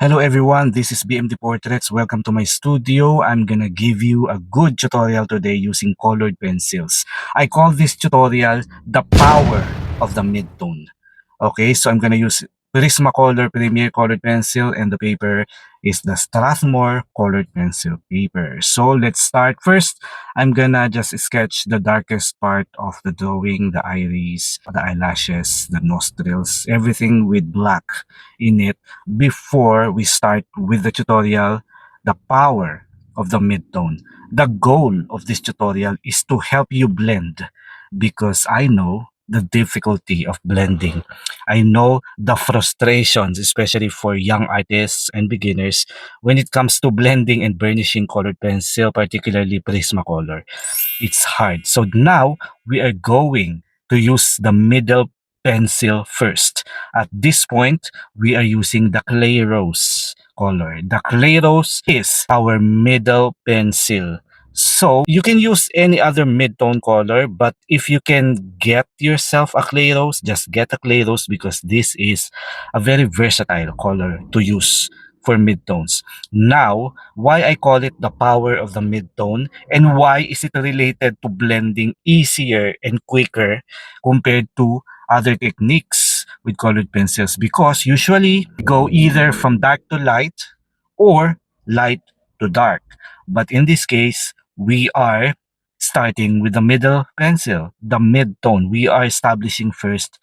Hello everyone, this is BMD Portraits. Welcome to my studio. I'm gonna give you a good tutorial today using colored pencils. I call this tutorial the power of the midtone. Okay, so I'm gonna use Prismacolor Premier colored pencil and the paper is the Strathmore colored pencil paper. So let's start. First, I'm gonna just sketch the darkest part of the drawing, the iris, the eyelashes, the nostrils, everything with black in it before we start with the tutorial, the power of the midtone. The goal of this tutorial is to help you blend because I know the difficulty of blending. I know the frustrations, especially for young artists and beginners, when it comes to blending and burnishing colored pencil, particularly Prismacolor. It's hard. So now we are going to use the middle pencil first. At this point, we are using the clay rose color. The clay rose is our middle pencil. So you can use any other mid-tone color, but if you can get yourself a clay rose, just get a clay rose because this is a very versatile color to use for mid-tones. Now, why I call it the power of the mid-tone and why is it related to blending easier and quicker compared to other techniques with colored pencils, because usually we go either from dark to light or light to dark, but in this case we are starting with the middle pencil, the mid-tone. We are establishing first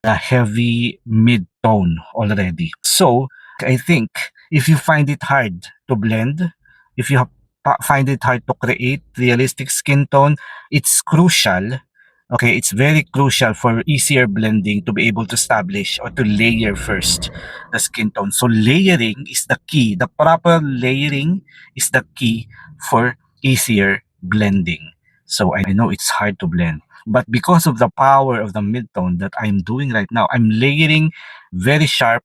a heavy mid-tone already. So I think if you find it hard to blend, if you find it hard to create realistic skin tone, it's crucial. Okay, it's very crucial for easier blending to be able to establish or to layer first the skin tone. So layering is the key. The proper layering is the key for easier blending. So I know it's hard to blend, but because of the power of the midtone that I'm doing right now, I'm layering very sharp,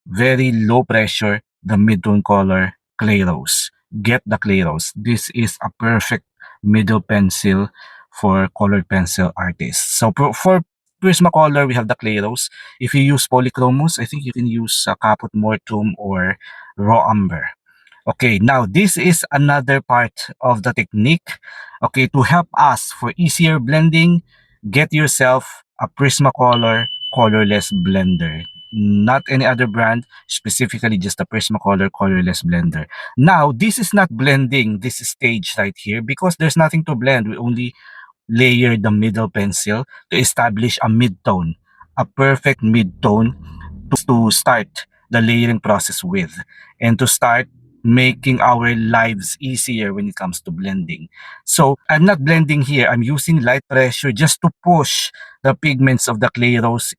very low pressure, the midtone color clay rose. Get the clay rose. This is a perfect middle pencil for colored pencil artists. So for Prismacolor, we have the clay rose. If you use polychromos, I think you can use caput mortuum or raw umber. Okay, now this is another part of the technique. Okay, to help us for easier blending, get yourself a Prismacolor colorless blender. Not any other brand, specifically just the Prismacolor colorless blender. Now, this is not blending this stage right here because there's nothing to blend. We only layer the middle pencil to establish a mid-tone, a perfect mid-tone to start the layering process with and to start making our lives easier when it comes to blending. So I'm not blending here. I'm using light pressure just to push the pigments of the clay rose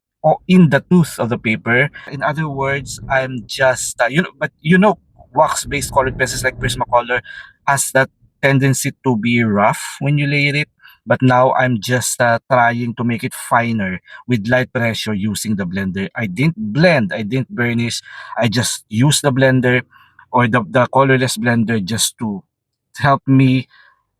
in the tooth of the paper. In other words, I'm just, wax-based colored pencils like Prismacolor has that tendency to be rough when you layer it. But now I'm just trying to make it finer with light pressure using the blender. I didn't blend, I didn't burnish. I just used the blender or the colorless blender just to help me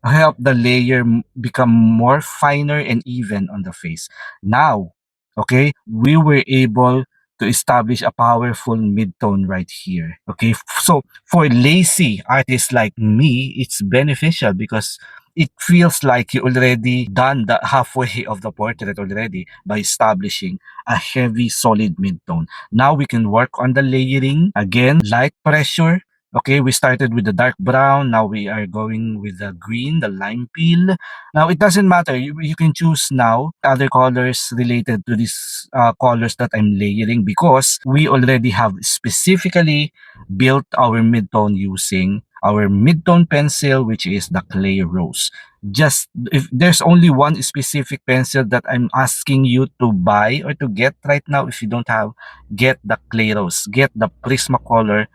help the layer become more finer and even on the face. Now, okay, we were able to establish a powerful midtone right here. Okay, so for lazy artists like me, it's beneficial because it feels like you already done the halfway of the portrait already by establishing a heavy solid midtone. Now we can work on the layering again, light pressure. Okay, we started with the dark brown. Now we are going with the green, the lime peel. Now it doesn't matter. You can choose now other colors related to these colors that I'm layering because we already have specifically built our midtone using our midtone pencil, which is the clay rose. Just if there's only one specific pencil that I'm asking you to buy or to get right now, if you don't have, get the clay rose, get the Prismacolor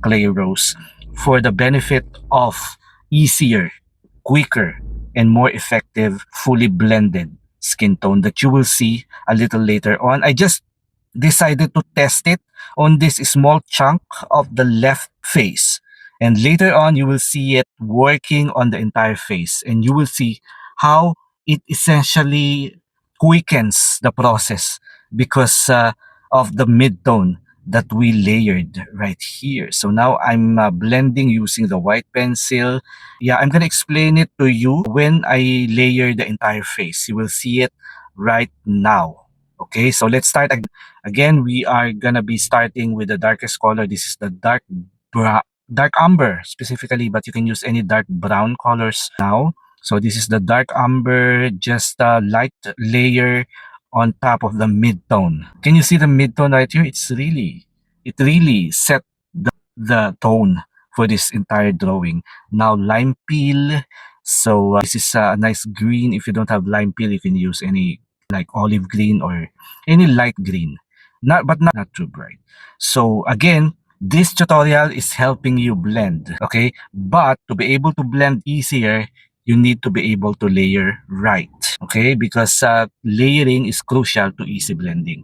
clay rose for the benefit of easier, quicker, and more effective fully blended skin tone that you will see a little later on. I just decided to test it on this small chunk of the left face. And later on, you will see it working on the entire face. And you will see how it essentially quickens the process because of the mid-tone that we layered right here. So now I'm blending using the white pencil. Yeah, I'm gonna explain it to you when I layer the entire face. You will see it right now. Okay, so let's start again. We are gonna be starting with the darkest color. This is the dark umber specifically, but you can use any dark brown colors now. So this is the dark umber, just a light layer on top of the midtone. Can you see the midtone right here? It really set the tone for this entire drawing. Now lime peel. So this is a nice green. If you don't have lime peel, you can use any like olive green or any light green. Not too bright. So again, this tutorial is helping you blend, okay? But to be able to blend easier, you need to be able to layer right, okay? Because layering is crucial to easy blending.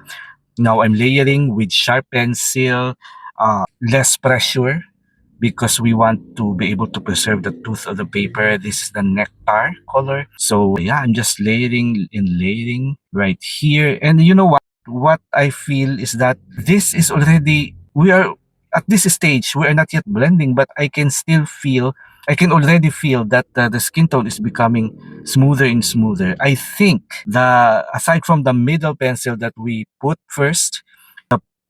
Now I'm layering with sharp pencil, less pressure because we want to be able to preserve the tooth of the paper. This is the nectar color. So yeah, I'm just layering and layering right here. And you know what? What I feel is that this is already, we are at this stage, we are not yet blending, but I can already feel that the skin tone is becoming smoother and smoother. I think aside from the middle pencil that we put first,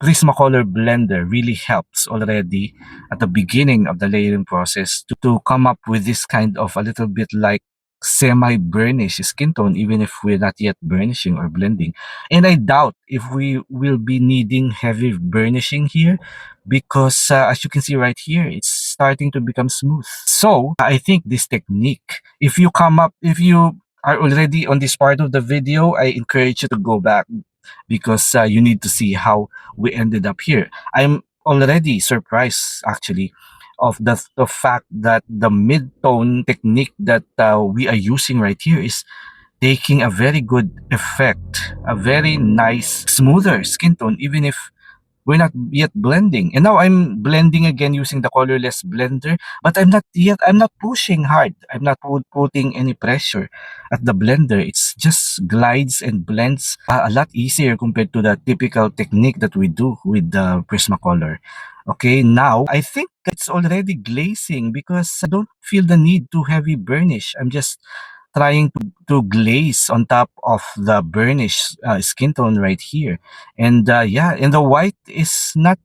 Prismacolor blender really helps already at the beginning of the layering process to come up with this kind of a little bit like semi-burnish skin tone, even if we're not yet burnishing or blending. And I doubt if we will be needing heavy burnishing here because as you can see right here, it's starting to become smooth. So I think this technique, if you are already on this part of the video, I encourage you to go back because you need to see how we ended up here. I'm already surprised actually of the fact that the mid-tone technique that we are using right here is taking a very good effect, a very nice, smoother skin tone, even if we're not yet blending. And now I'm blending again using the colorless blender, but I'm not pushing hard. I'm not putting any pressure at the blender. It's just glides and blends a lot easier compared to the typical technique that we do with the Prismacolor. Okay, now I think it's already glazing because I don't feel the need to heavy burnish. I'm just trying to glaze on top of the burnish skin tone right here. And yeah, and the white is not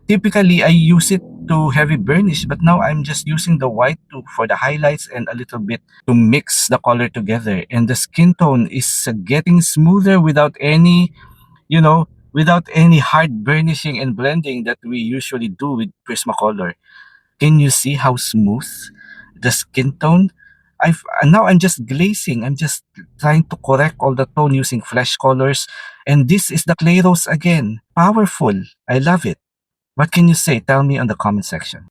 typically I use it to heavy burnish, but now I'm just using the white for the highlights and a little bit to mix the color together. And the skin tone is getting smoother without any, without any hard burnishing and blending that we usually do with Prismacolor. Can you see how smooth the skin tone? Now I'm just glazing. I'm just trying to correct all the tone using flesh colors. And this is the clay rose again. Powerful. I love it. What can you say? Tell me on the comment section.